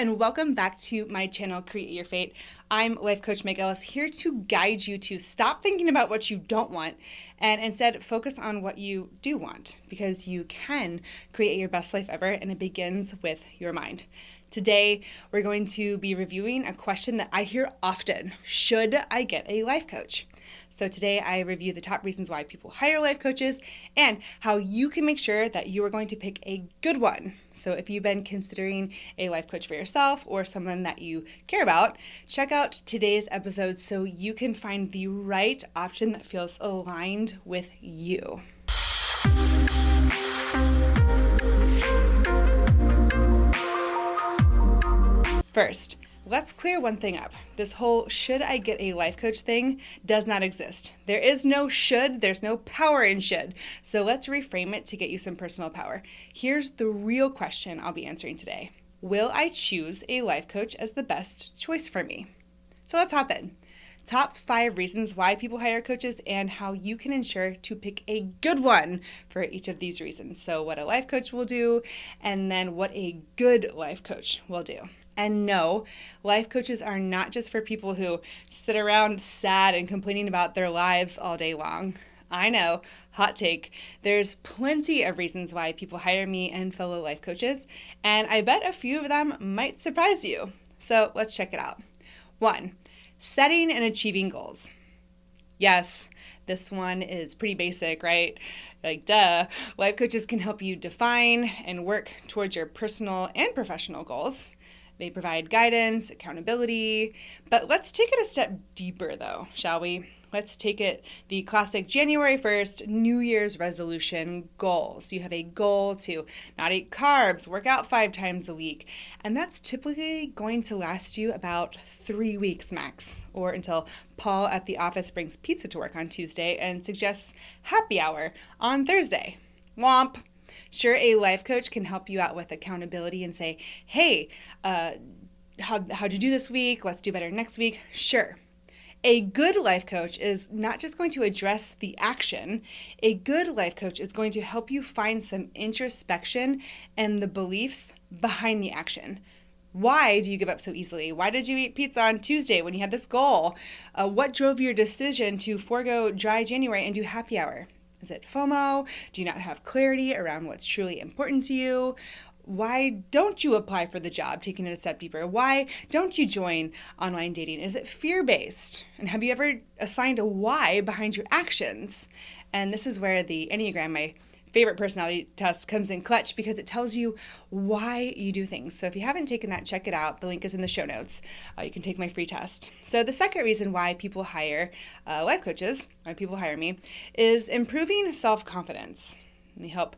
and welcome back to my channel, Create Your Fate. I'm life coach Meg Ellis, here to guide you to stop thinking about what you don't want and instead focus on what you do want, because you can create your best life ever, and it begins with your mind. Today, we're going to be reviewing a question that I hear often: should I get a life coach? So today I review the top reasons why people hire life coaches and how you can make sure that you are going to pick a good one. So if you've been considering a life coach for yourself or someone that you care about, check out today's episode so you can find the right option that feels aligned with you. First, let's clear one thing up. This whole should I get a life coach thing does not exist. There is no should, there's no power in should. So let's reframe it to get you some personal power. Here's the real question I'll be answering today. Will I choose a life coach as the best choice for me? So let's hop in. Top 5 reasons why people hire coaches and how you can ensure to pick a good one for each of these reasons. So what a life coach will do, and then what a good life coach will do. And no, life coaches are not just for people who sit around sad and complaining about their lives all day long. I know, hot take, there's plenty of reasons why people hire me and fellow life coaches, and I bet a few of them might surprise you. So let's check it out. 1, setting and achieving goals. Yes, this one is pretty basic, right? Like, duh. Life coaches can help you define and work towards your personal and professional goals. They provide guidance, accountability, but let's take it a step deeper though, shall we? Let's take it the classic January 1st New Year's resolution goals. You have a goal to not eat carbs, work out 5 times a week, and that's typically going to last you about 3 weeks max, or until Paul at the office brings pizza to work on Tuesday and suggests happy hour on Thursday. Womp. Sure, a life coach can help you out with accountability and say, hey, how'd you do this week? Let's do better next week. Sure. A good life coach is not just going to address the action. A good life coach is going to help you find some introspection and the beliefs behind the action. Why do you give up so easily? Why did you eat pizza on Tuesday when you had this goal? What drove your decision to forego dry January and do happy hour? Is it FOMO? Do you not have clarity around what's truly important to you? Why don't you apply for the job, taking it a step deeper? Why don't you join online dating? Is it fear-based? And have you ever assigned a why behind your actions? And this is where the Enneagram, my favorite personality test, comes in clutch, because it tells you why you do things. So if you haven't taken that, check it out. The link is in the show notes. You can take my free test. So the second reason why people hire life coaches, why people hire me, is improving self-confidence. And they help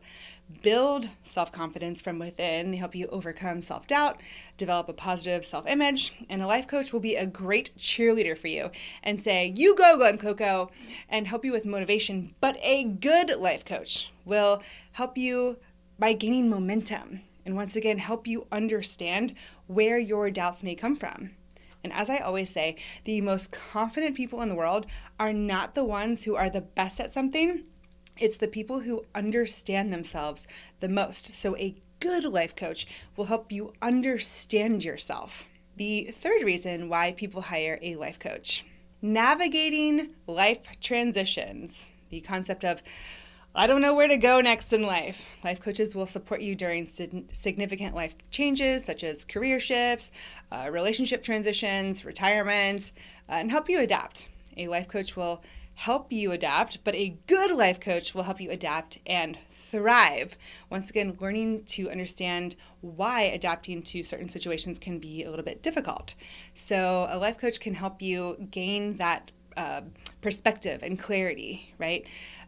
build self-confidence from within. They help you overcome self-doubt, develop a positive self-image, and a life coach will be a great cheerleader for you and say, you go, Glen Coco, and help you with motivation. But a good life coach will help you by gaining momentum and once again help you understand where your doubts may come from. And as I always say, the most confident people in the world are not the ones who are the best at something. It's the people who understand themselves the most. So a good life coach will help you understand yourself. The third reason why people hire a life coach: navigating life transitions. The concept of, I don't know where to go next in life. Life coaches will support you during significant life changes, such as career shifts, relationship transitions, retirement, and help you adapt. A life coach will help you adapt, but a good life coach will help you adapt and thrive. Once again, learning to understand why adapting to certain situations can be a little bit difficult. So a life coach can help you gain that perspective and clarity, right?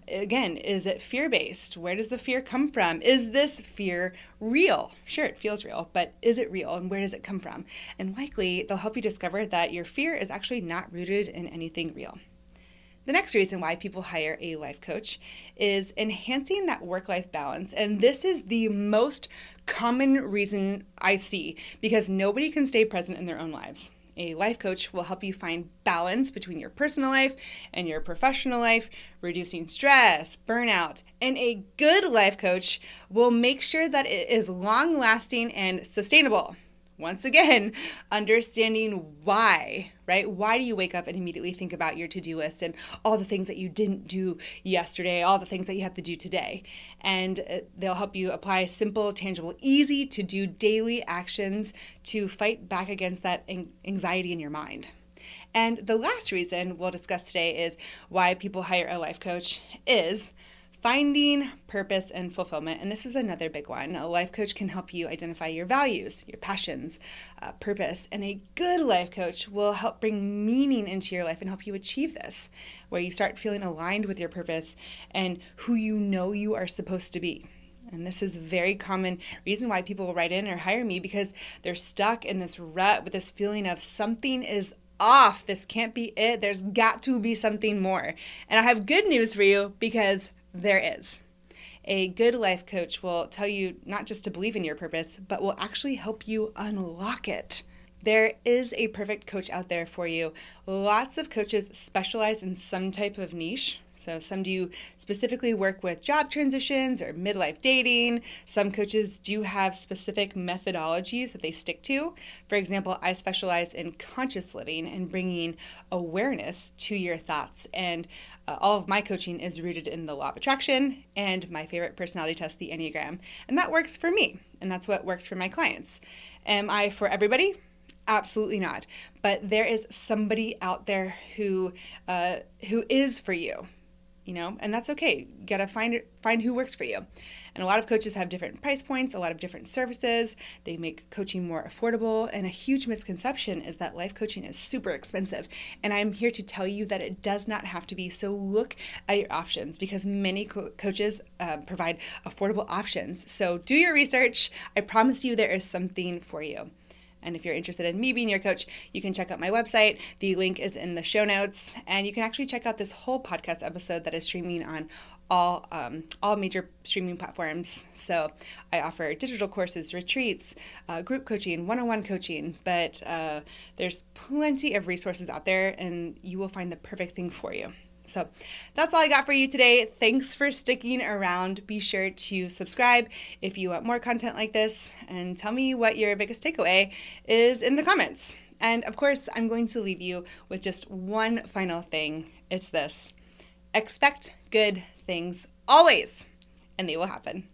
Again, is it fear-based? Where does the fear come from? Is this fear real? Sure, it feels real, but is it real, and where does it come from? And likely, they'll help you discover that your fear is actually not rooted in anything real. The next reason why people hire a life coach is enhancing that work-life balance. And this is the most common reason I see, because nobody can stay present in their own lives. A life coach will help you find balance between your personal life and your professional life, reducing stress, burnout, and a good life coach will make sure that it is long-lasting and sustainable. once again, understanding why, right? Why do you wake up and immediately think about your to-do list and all the things that you didn't do yesterday, all the things that you have to do today? And they'll help you apply simple, tangible, easy to do daily actions to fight back against that anxiety in your mind. And the last reason we'll discuss today is why people hire a life coach is finding purpose and fulfillment. And this is another big one. A life coach can help you identify your values, your passions, purpose. And a good life coach will help bring meaning into your life and help you achieve this, where you start feeling aligned with your purpose and who you know you are supposed to be. And this is a very common reason why people write in or hire me, because they're stuck in this rut with this feeling of something is off. This can't be it. There's got to be something more. And I have good news for you, because there is. A good life coach will tell you not just to believe in your purpose, but will actually help you unlock it. There is a perfect coach out there for you. Lots of coaches specialize in some type of niche. So some do specifically work with job transitions or midlife dating. Some coaches do have specific methodologies that they stick to. For example, I specialize in conscious living and bringing awareness to your thoughts. And all of my coaching is rooted in the law of attraction and my favorite personality test, the Enneagram. And that works for me. And that's what works for my clients. Am I for everybody? Absolutely not. But there is somebody out there who is for you. And that's okay. You got to find who works for you. And a lot of coaches have different price points, a lot of different services. They make coaching more affordable. And a huge misconception is that life coaching is super expensive. And I'm here to tell you that it does not have to be. So look at your options, because many coaches provide affordable options. So do your research. I promise you there is something for you. And if you're interested in me being your coach, you can check out my website. The link is in the show notes. And you can actually check out this whole podcast episode that is streaming on all major streaming platforms. So I offer digital courses, retreats, group coaching, one-on-one coaching. But there's plenty of resources out there, and you will find the perfect thing for you. So that's all I got for you today. Thanks for sticking around. Be sure to subscribe if you want more content like this, and tell me what your biggest takeaway is in the comments. And of course, I'm going to leave you with just one final thing. It's this: expect good things always, and they will happen.